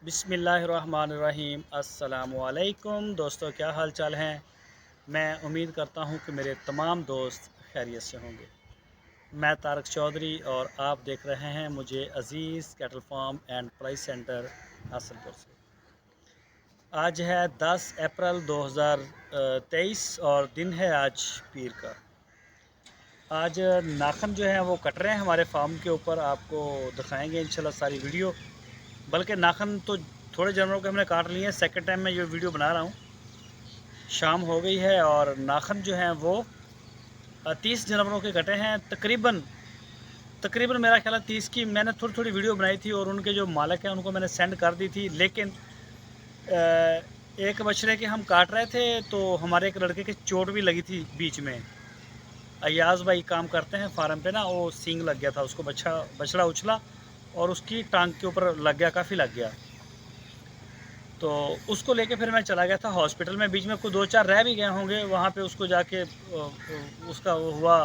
बिस्मिल्लाहिर्रहमानिर्रहीम। अस्सलामुअलैकुम दोस्तों, क्या हाल चाल हैं। मैं उम्मीद करता हूं कि मेरे तमाम दोस्त खैरियत से होंगे। मैं तारक चौधरी और आप देख रहे हैं मुझे Aziz cattle farm and price centre Hasanpur से। आज है 10 अप्रैल 2023 और दिन है आज पीर का। आज नाखन जो है वो कट रहे हैं हमारे फार्म के ऊपर, आपको दिखाएंगे इंशाल्लाह सारी वीडियो। बल्कि नाखन तो थोड़े जानवरों के हमने काट लिए हैं, सेकंड टाइम मैं ये वीडियो बना रहा हूँ। शाम हो गई है और नाखन जो हैं वो 30 जानवरों के कटे हैं। तकरीबन तकरीबन मेरा ख्याल है 30 की मैंने थोड़ी थोड़ी वीडियो बनाई थी और उनके जो मालिक हैं उनको मैंने सेंड कर दी थी। लेकिन एक बछड़े के हम काट रहे थे तो हमारे एक लड़के के चोट भी लगी थी बीच में। अयाज भाई काम करते हैं फार्म पे ना, वो सींग लग गया था उसको, बछड़ा उछला और उसकी टांग के ऊपर लग गया, काफ़ी लग गया। तो उसको लेके फिर मैं चला गया था हॉस्पिटल में। बीच में कोई 2-4 रह भी गए होंगे वहाँ पे। उसको जाके उसका वो हुआ,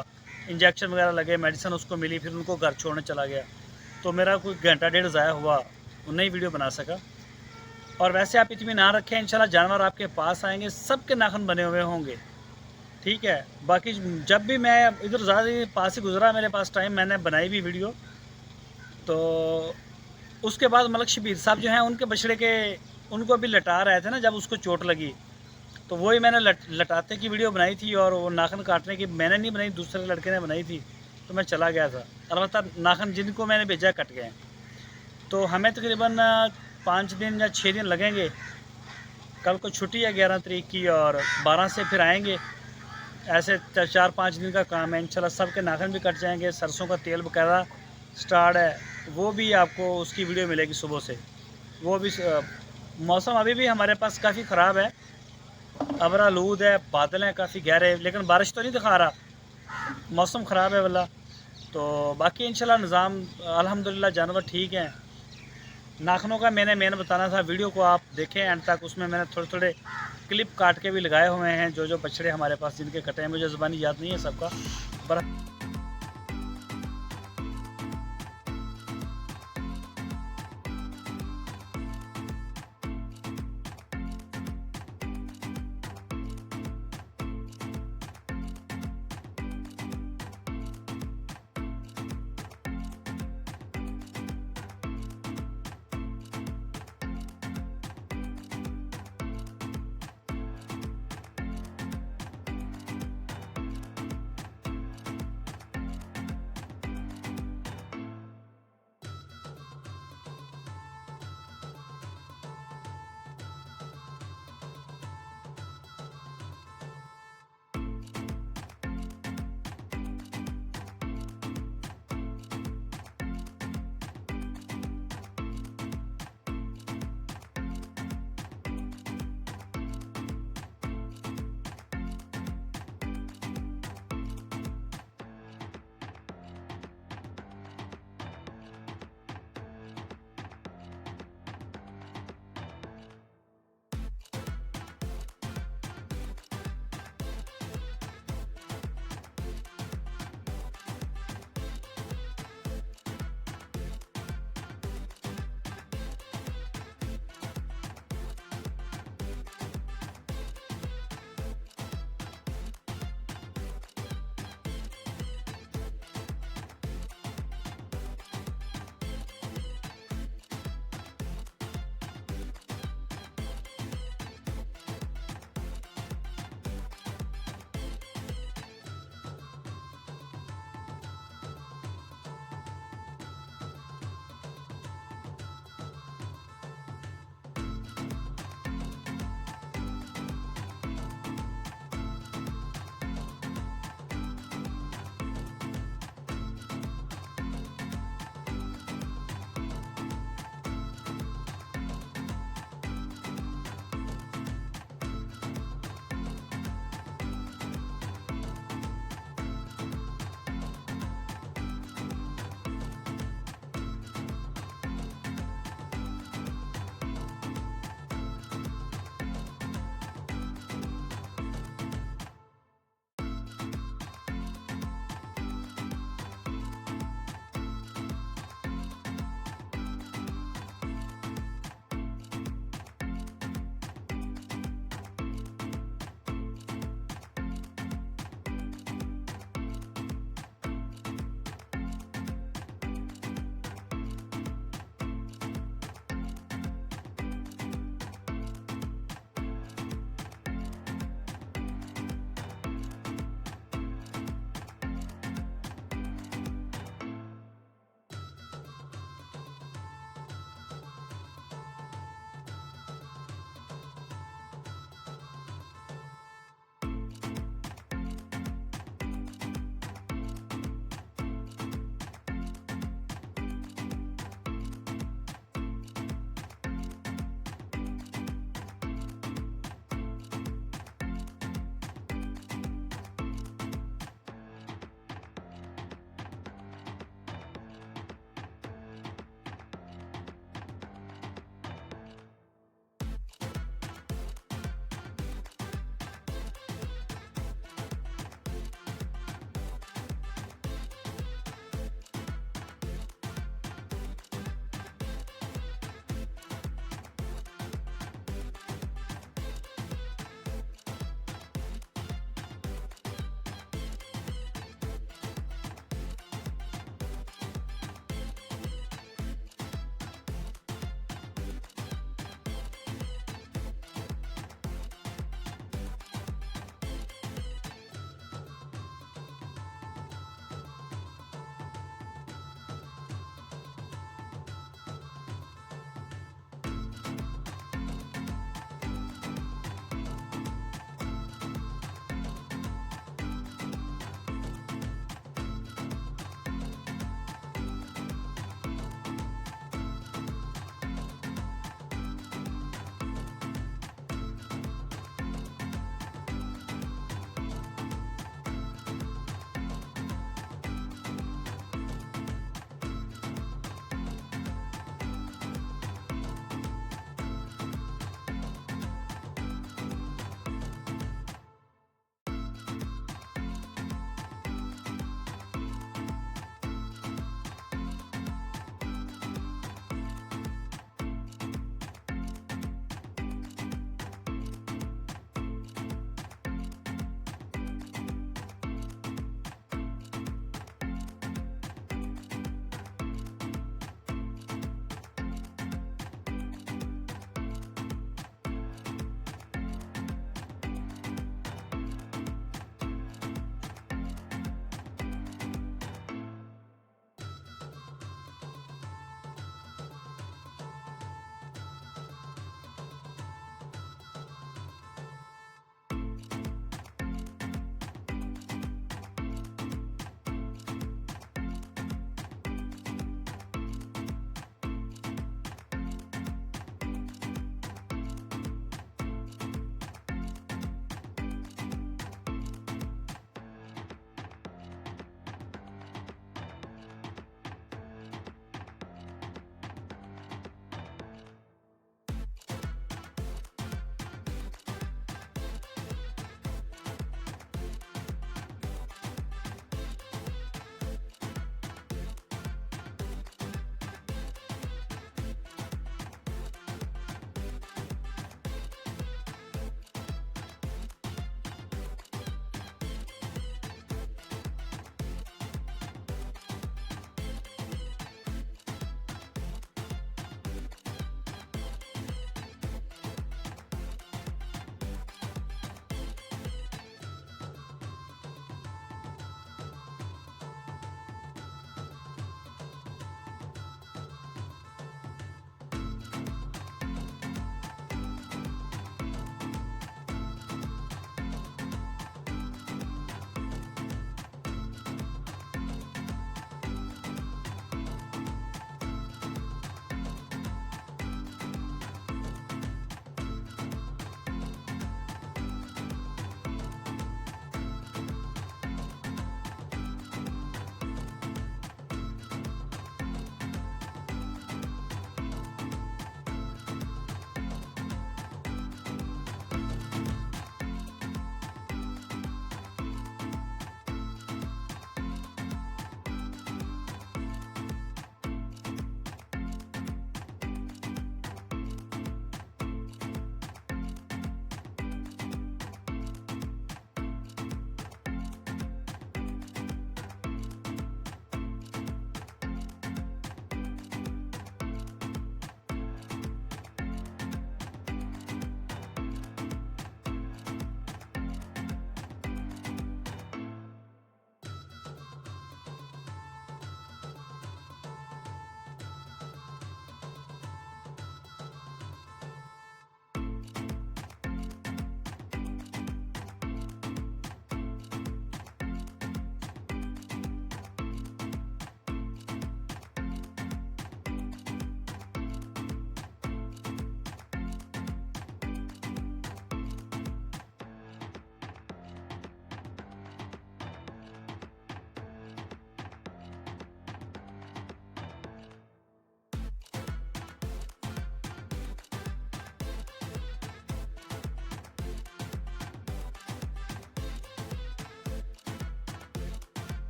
इंजेक्शन वगैरह लगे, मेडिसिन उसको मिली, फिर उनको घर छोड़ने चला गया। तो मेरा कोई घंटा डेढ़ ज़ाया हुआ, नहीं वीडियो बना सका। और वैसे आप इत्मीनान रखें, इंशाल्लाह जानवर आपके पास आएंगे, सबके नाखून बने हुए होंगे, ठीक है। बाकी जब भी मैं इधर ज़्यादा पास ही गुजरा मेरे पास टाइम, मैंने बनाई भी वीडियो। तो उसके बाद मलक शबीर साहब जो हैं उनके बछड़े के, उनको भी लटा रहे थे ना जब उसको चोट लगी, तो वही मैंने लटाते की वीडियो बनाई थी। और वो नाखन काटने की मैंने नहीं बनाई, दूसरे लड़के ने बनाई थी। तो मैं चला गया था, अलबत्ता नाखन जिनको मैंने भेजा कट गए। तो हमें तकरीबन 5 दिन या 6 दिन लगेंगे। कल को छुट्टी है 11 तारीख की और 12 से फिर आएंगे। ऐसे 4-5 दिन का काम है, इंशाल्लाह सबके नाखन भी कट जाएंगे। सरसों का तेल वगैरह स्टार्ट है, वो भी आपको उसकी वीडियो मिलेगी सुबह से। वो भी मौसम अभी भी हमारे पास काफ़ी ख़राब है, अबरालूद है, बादल हैं काफ़ी गहरे, लेकिन बारिश तो नहीं दिखा रहा। मौसम ख़राब है वाला। तो बाकी इंशाल्लाह निज़ाम अल्हम्दुलिल्लाह जानवर ठीक हैं। नाखनों का मैंने मेन बताना था, वीडियो को आप देखें एंड तक। उसमें मैंने थोड़े थोड़े क्लिप काट के भी लगाए हुए हैं, जो जो बछड़े हमारे पास जिनके कटे हैं। मुझे ज़बानी याद नहीं है सबका, पर